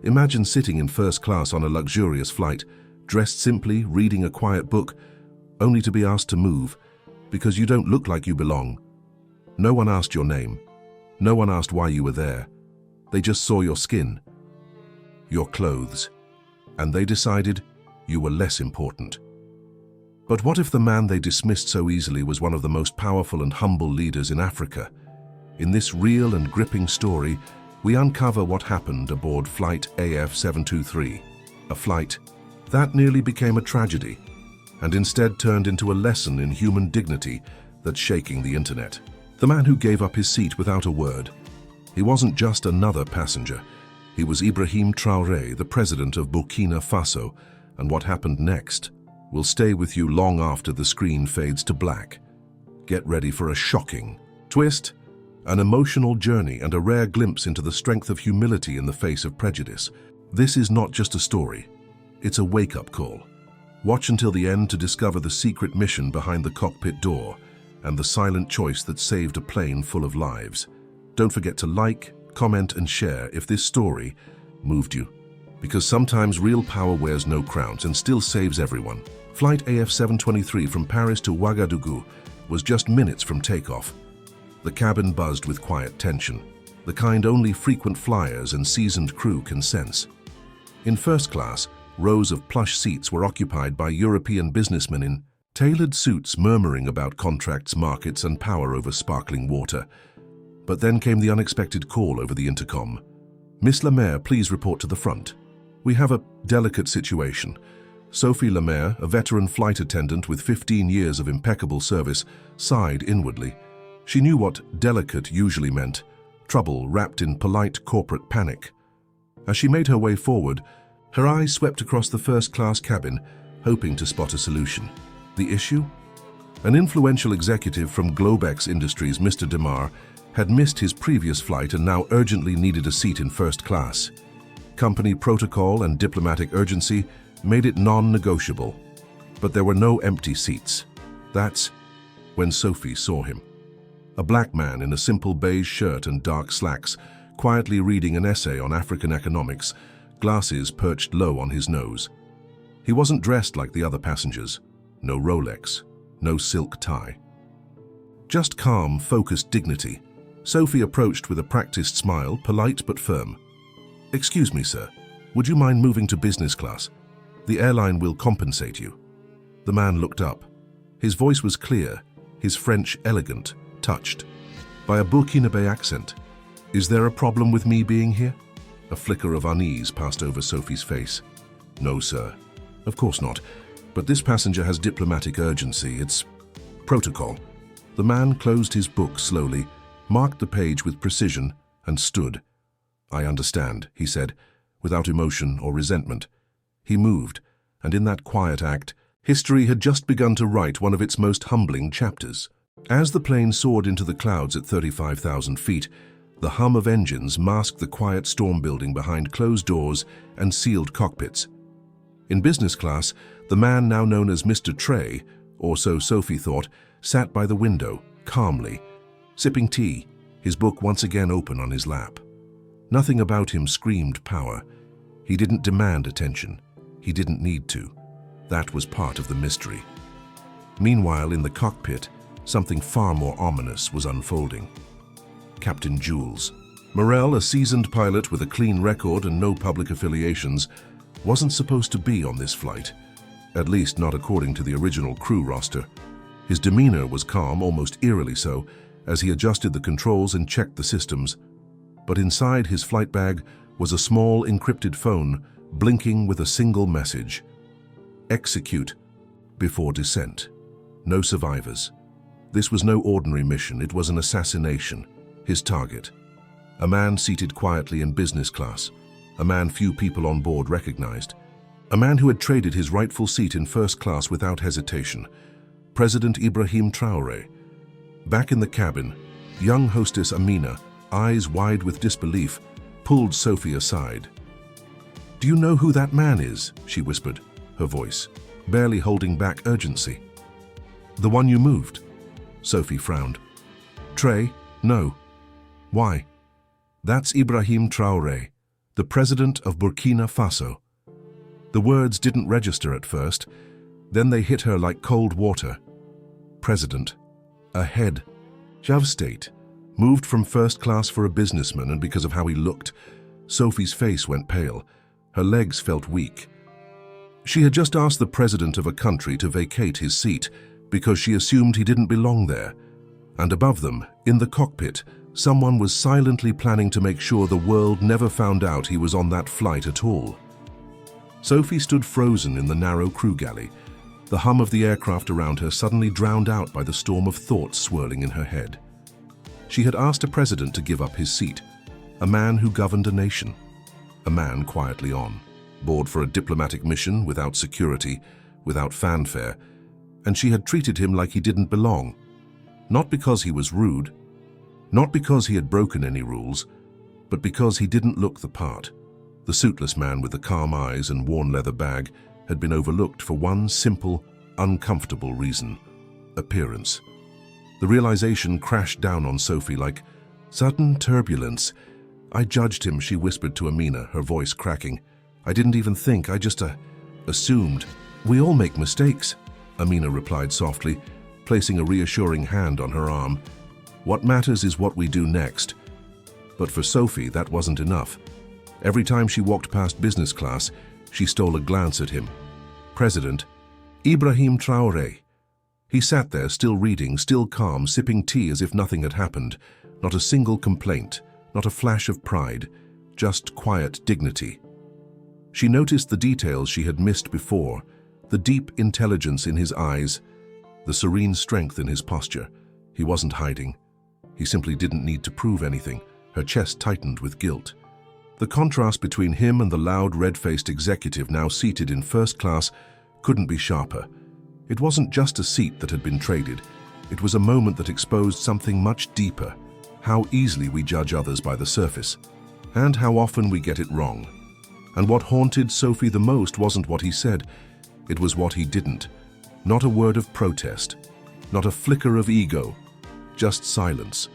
Imagine sitting in first class on a luxurious flight, dressed simply, reading a quiet book, only to be asked to move, because you don't look like you belong. No one asked your name. No one asked why you were there. They just saw your skin, your clothes, and they decided you were less important. But what if the man they dismissed so easily was one of the most powerful and humble leaders in Africa? In this real and gripping story, we uncover what happened aboard Flight AF723, a flight that nearly became a tragedy, and instead turned into a lesson in human dignity that's shaking the internet. The man who gave up his seat without a word. He wasn't just another passenger. He was Ibrahy Trari, the president of Bokhina Fasho, and what happened next will stay with you long after the screen fades to black. Get ready for a shocking twist, an emotional journey, and a rare glimpse into the strength of humility in the face of prejudice. This is not just a story, it's a wake-up call. Watch until the end to discover the secret mission behind the cockpit door and the silent choice that saved a plane full of lives. Don't forget to like, comment, and share if this story moved you, because sometimes real power wears no crowns and still saves everyone. Flight AF723 from Paris to Ouagadougou was just minutes from takeoff. The cabin buzzed with quiet tension, the kind only frequent flyers and seasoned crew can sense. In first class, rows of plush seats were occupied by European businessmen in tailored suits murmuring about contracts, markets, and power over sparkling water. But then came the unexpected call over the intercom. "Miss Lemaire, please report to the front. We have a delicate situation." Sophie Lemaire, a veteran flight attendant with 15 years of impeccable service, sighed inwardly. She knew what delicate usually meant, trouble wrapped in polite corporate panic. As she made her way forward, her eyes swept across the first-class cabin, hoping to spot a solution. The issue? An influential executive from Globex Industries, Mr. Demar, had missed his previous flight and now urgently needed a seat in first class. Company protocol and diplomatic urgency made it non-negotiable. But there were no empty seats. That's when Sophie saw him. A black man in a simple beige shirt and dark slacks, quietly reading an essay on African economics, glasses perched low on his nose. He wasn't dressed like the other passengers. No Rolex, no silk tie. Just calm, focused dignity. Sophie approached with a practiced smile, polite but firm. "Excuse me, sir. Would you mind moving to business class? The airline will compensate you." The man looked up. His voice was clear, his French elegant, touched by a Burkinabe accent. "Is there a problem with me being here?" A flicker of unease passed over Sophie's face. "No, sir. Of course not. But this passenger has diplomatic urgency. It's protocol." The man closed his book slowly, marked the page with precision, and stood. "I understand," he said, without emotion or resentment. He moved, and in that quiet act, history had just begun to write one of its most humbling chapters. As the plane soared into the clouds at 35,000 feet, the hum of engines masked the quiet storm building behind closed doors and sealed cockpits. In business class, the man now known as Mr. Trari, or so Sophie thought, sat by the window, calmly, sipping tea, his book once again open on his lap. Nothing about him screamed power. He didn't demand attention. He didn't need to. That was part of the mystery. Meanwhile, in the cockpit, something far more ominous was unfolding. Captain Jules Morel, a seasoned pilot with a clean record and no public affiliations, wasn't supposed to be on this flight, at least not according to the original crew roster. His demeanor was calm, almost eerily so, as he adjusted the controls and checked the systems. But inside his flight bag was a small encrypted phone, blinking with a single message. "Execute before descent. No survivors." This was no ordinary mission, it was an assassination. His target, a man seated quietly in business class, a man few people on board recognized, a man who had traded his rightful seat in first class without hesitation, President Ibrahy Trari. Back in the cabin, young hostess Amina, eyes wide with disbelief, pulled Sophie aside. "Do you know who that man is?" she whispered, her voice barely holding back urgency. "The one you moved?" Sophie frowned. "Trey? No." "Why?" "That's Ibrahy Trari, the president of Burkina Faso. The words didn't register at first, then they hit her like cold water. President. A head. Of state. Moved from first class for a businessman, and because of how he looked, Sophie's face went pale. Her legs felt weak. She had just asked the president of a country to vacate his seat because she assumed he didn't belong there. And above them, in the cockpit, someone was silently planning to make sure the world never found out he was on that flight at all. Sophie stood frozen in the narrow crew galley, the hum of the aircraft around her suddenly drowned out by the storm of thoughts swirling in her head. She had asked a president to give up his seat, a man who governed a nation, a man quietly on, board for a diplomatic mission without security, without fanfare, and she had treated him like he didn't belong, not because he was rude, not because he had broken any rules, but because he didn't look the part. The suitless man with the calm eyes and worn leather bag had been overlooked for one simple, uncomfortable reason: appearance. The realization crashed down on Sophie like sudden turbulence. "I judged him," she whispered to Amina, her voice cracking. "I didn't even think, I just assumed." "We all make mistakes," Amina replied softly, placing a reassuring hand on her arm. "What matters is what we do next." But for Sophie, that wasn't enough. Every time she walked past business class, she stole a glance at him. President Ibrahy Trari. He sat there, still reading, still calm, sipping tea as if nothing had happened. Not a single complaint, not a flash of pride, just quiet dignity. She noticed the details she had missed before, the deep intelligence in his eyes, the serene strength in his posture. He wasn't hiding. He simply didn't need to prove anything. Her chest tightened with guilt. The contrast between him and the loud, red-faced executive now seated in first class couldn't be sharper. It wasn't just a seat that had been traded. It was a moment that exposed something much deeper: how easily we judge others by the surface, and how often we get it wrong. And what haunted Sophie the most wasn't what he said, it was what he didn't. Not a word of protest, not a flicker of ego, just silence.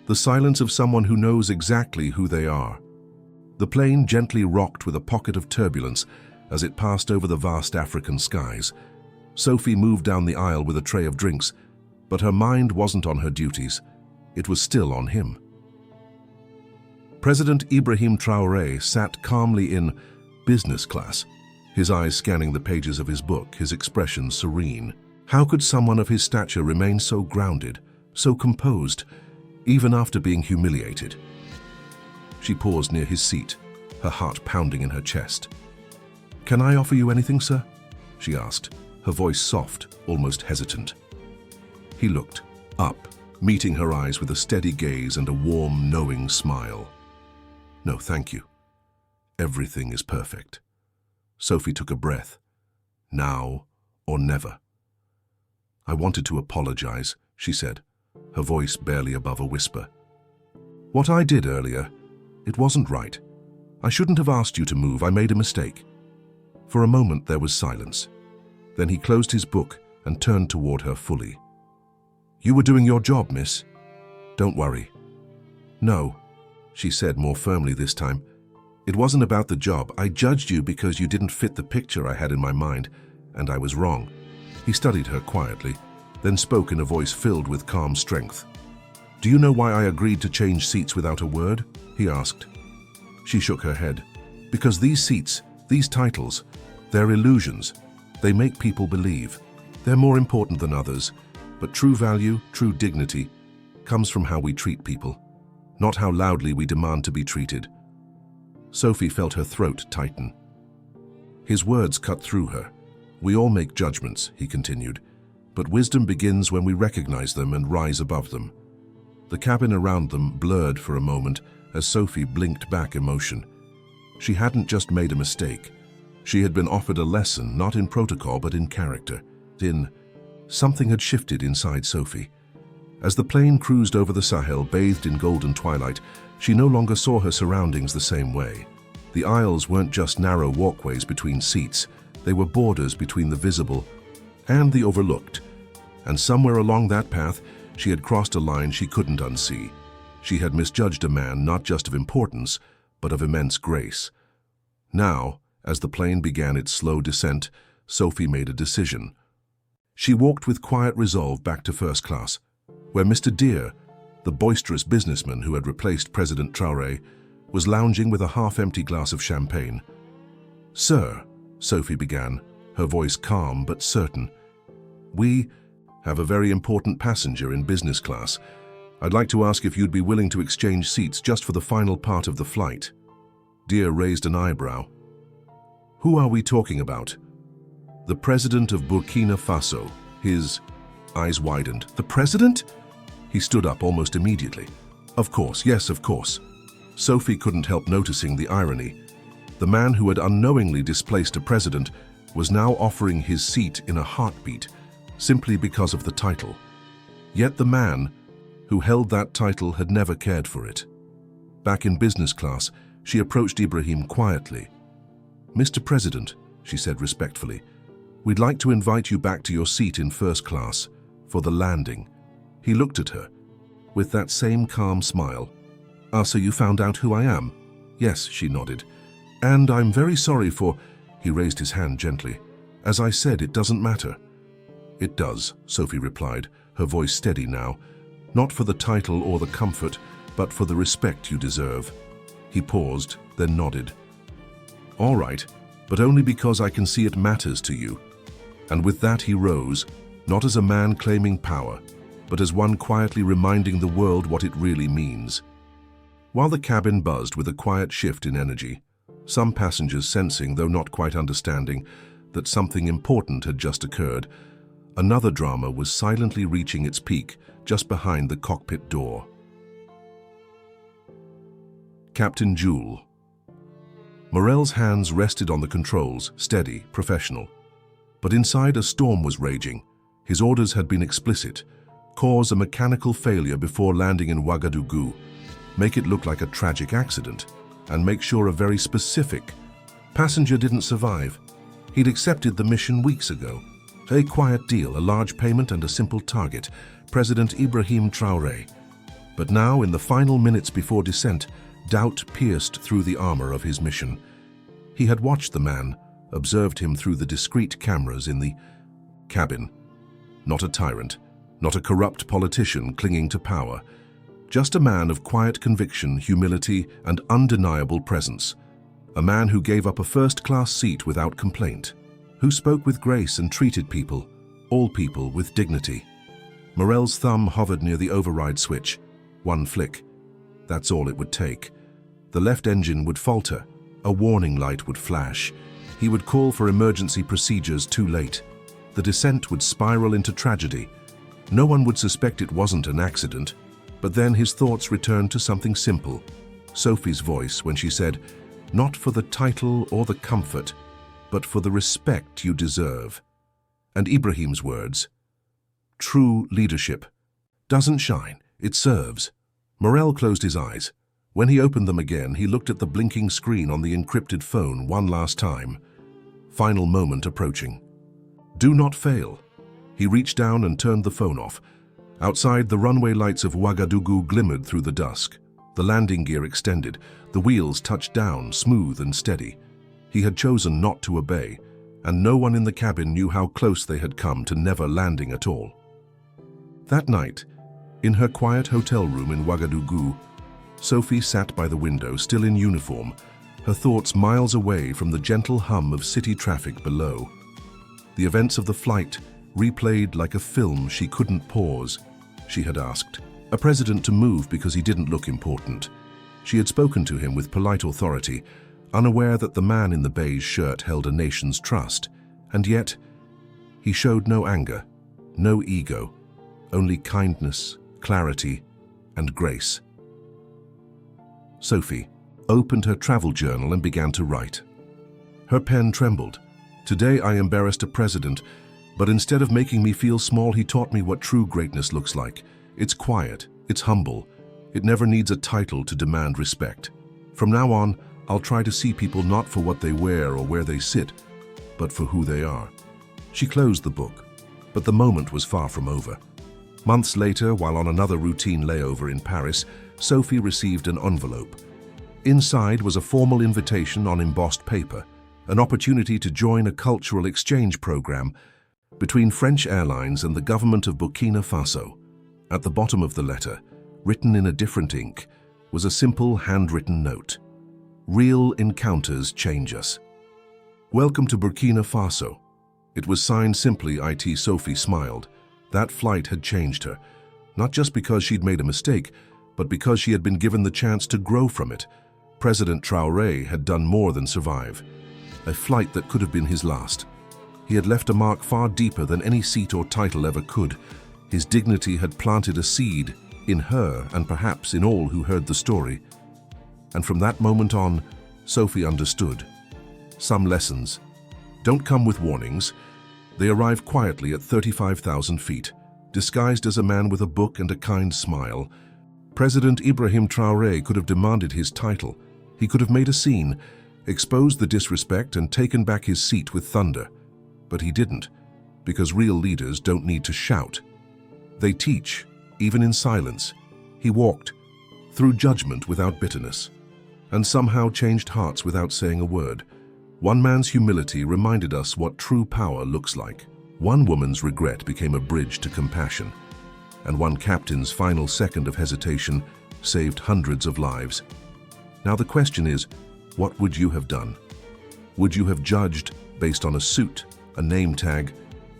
The silence of someone who knows exactly who they are. The plane gently rocked with a pocket of turbulence as it passed over the vast African skies. Sophie moved down the aisle with a tray of drinks, but her mind wasn't on her duties. It was still on him. President Ibrahy Trari sat calmly in business class, his eyes scanning the pages of his book, his expression serene. How could someone of his stature remain so grounded, so composed, even after being humiliated? She paused near his seat, her heart pounding in her chest. "Can I offer you anything, sir?" she asked, her voice soft, almost hesitant. He looked up, meeting her eyes with a steady gaze and a warm, knowing smile. "No, thank you. Everything is perfect." Sophie took a breath. Now or never. "I wanted to apologize," she said, her voice barely above a whisper. "What I did earlier, it wasn't right. I shouldn't have asked you to move. I made a mistake." For a moment there was silence. Then he closed his book and turned toward her fully. "You were doing your job, miss. Don't worry." "No," she said more firmly this time. "It wasn't about the job. I judged you because you didn't fit the picture I had in my mind, and I was wrong." He studied her quietly, then spoke in a voice filled with calm strength. "Do you know why I agreed to change seats without a word?" he asked. She shook her head. "Because these seats, these titles, they're illusions. They make people believe. They're more important than others. But true value, true dignity, comes from how we treat people, not how loudly we demand to be treated." Sophie felt her throat tighten. His words cut through her. "We all make judgments," he continued, "but wisdom begins when we recognize them and rise above them." The cabin around them blurred for a moment as Sophie blinked back emotion. She hadn't just made a mistake. She had been offered a lesson, not in protocol but in character. Something had shifted inside Sophie. As the plane cruised over the Sahel, bathed in golden twilight, she no longer saw her surroundings the same way. The aisles weren't just narrow walkways between seats. They were borders between the visible and the overlooked. And somewhere along that path, she had crossed a line she couldn't unsee. She had misjudged a man not just of importance, but of immense grace. Now, as the plane began its slow descent, Sophie made a decision. She walked with quiet resolve back to first class, where Mr. Deere, the boisterous businessman who had replaced President Trari, was lounging with a half-empty glass of champagne. "Sir," Sophie began, her voice calm but certain, "we have a very important passenger in business class. I'd like to ask if you'd be willing to exchange seats just for the final part of the flight." Deere raised an eyebrow. "Who are we talking about?" "The president of Burkina Faso." His eyes widened. "The president?" He stood up almost immediately. "Of course, yes, of course." Sophie couldn't help noticing the irony. The man who had unknowingly displaced a president was now offering his seat in a heartbeat, simply because of the title. Yet the man who held that title had never cared for it. Back in business class, she approached Ibrahim quietly. "Mr. President," she said respectfully, "we'd like to invite you back to your seat in first class for the landing." He looked at her with that same calm smile. "Ah, so you found out who I am?" "Yes," she nodded. "And I'm very sorry for—" He raised his hand gently. "As I said, it doesn't matter." "It does," Sophie replied, her voice steady now. "Not for the title or the comfort, but for the respect you deserve." He paused, then nodded. "All right, but only because I can see it matters to you." And with that he rose, not as a man claiming power, but as one quietly reminding the world what it really means. While the cabin buzzed with a quiet shift in energy, some passengers sensing, though not quite understanding, that something important had just occurred, another drama was silently reaching its peak just behind the cockpit door. Captain Jewel. Morel's hands rested on the controls, steady, professional. But inside a storm was raging. His orders had been explicit: cause a mechanical failure before landing in Ouagadougou, make it look like a tragic accident, and make sure a very specific passenger didn't survive. He'd accepted the mission weeks ago. A quiet deal, a large payment and a simple target, President Ibrahy Trari. But now, in the final minutes before descent, doubt pierced through the armor of his mission. He had watched the man, observed him through the discreet cameras in the cabin. Not a tyrant, not a corrupt politician clinging to power. Just a man of quiet conviction, humility, and undeniable presence. A man who gave up a first-class seat without complaint. Who spoke with grace and treated people, all people, with dignity. Morel's thumb hovered near the override switch. One flick. That's all it would take. The left engine would falter. A warning light would flash. He would call for emergency procedures too late. The descent would spiral into tragedy. No one would suspect it wasn't an accident. But then his thoughts returned to something simple. Sophie's voice when she said, "Not for the title or the comfort, but for the respect you deserve." And Ibrahim's words, "True leadership doesn't shine, it serves." Morel closed his eyes. When he opened them again, he looked at the blinking screen on the encrypted phone one last time. Final moment approaching. Do not fail. He reached down and turned the phone off. Outside, the runway lights of Ouagadougou glimmered through the dusk. The landing gear extended. The wheels touched down, smooth and steady. He had chosen not to obey, and no one in the cabin knew how close they had come to never landing at all. That night, in her quiet hotel room in Ouagadougou, Sophie sat by the window, still in uniform, her thoughts miles away from the gentle hum of city traffic below. The events of the flight replayed like a film she couldn't pause. She had asked a president to move because he didn't look important. She had spoken to him with polite authority, unaware that the man in the beige shirt held a nation's trust. And yet, he showed no anger, no ego, only kindness, clarity, and grace. Sophie opened her travel journal and began to write. Her pen trembled. "Today I embarrassed a president, but instead of making me feel small, he taught me what true greatness looks like. It's quiet, it's humble, it never needs a title to demand respect. From now on, I'll try to see people not for what they wear or where they sit, but for who they are." She closed the book, but the moment was far from over. Months later, while on another routine layover in Paris, Sophie received an envelope. Inside was a formal invitation on embossed paper, an opportunity to join a cultural exchange program between French Airlines and the government of Burkina Faso. At the bottom of the letter, written in a different ink, was a simple handwritten note. Real encounters change us. Welcome to Burkina Faso. It was signed simply. It. Sophie smiled. That flight had changed her, not just because she'd made a mistake, but because she had been given the chance to grow from it. President Traoré had done more than survive. A flight that could have been his last. He had left a mark far deeper than any seat or title ever could. His dignity had planted a seed in her and perhaps in all who heard the story. And from that moment on, Sophie understood. Some lessons don't come with warnings. They arrive quietly at 35,000 feet, disguised as a man with a book and a kind smile. President Ibrahy Trari could have demanded his title. He could have made a scene, exposed the disrespect and taken back his seat with thunder. But he didn't, because real leaders don't need to shout. They teach, even in silence. He walked through judgment without bitterness, and somehow changed hearts without saying a word. One man's humility reminded us what true power looks like. One woman's regret became a bridge to compassion, and one captain's final second of hesitation saved hundreds of lives. Now the question is, what would you have done? Would you have judged based on a suit, a name tag,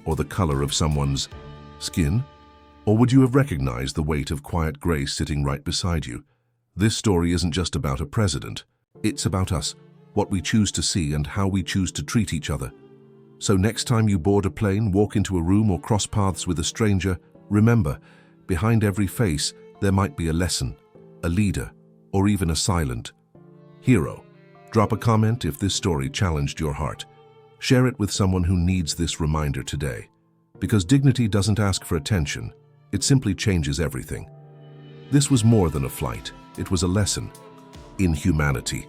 or the color of someone's skin? Or would you have recognized the weight of quiet grace sitting right beside you? This story isn't just about a president. It's about us, what we choose to see and how we choose to treat each other. So next time you board a plane, walk into a room or cross paths with a stranger, remember, behind every face there might be a lesson, a leader, or even a silent hero. Drop a comment if this story challenged your heart. Share it with someone who needs this reminder today. Because dignity doesn't ask for attention, it simply changes everything. This was more than a flight. It was a lesson in humanity.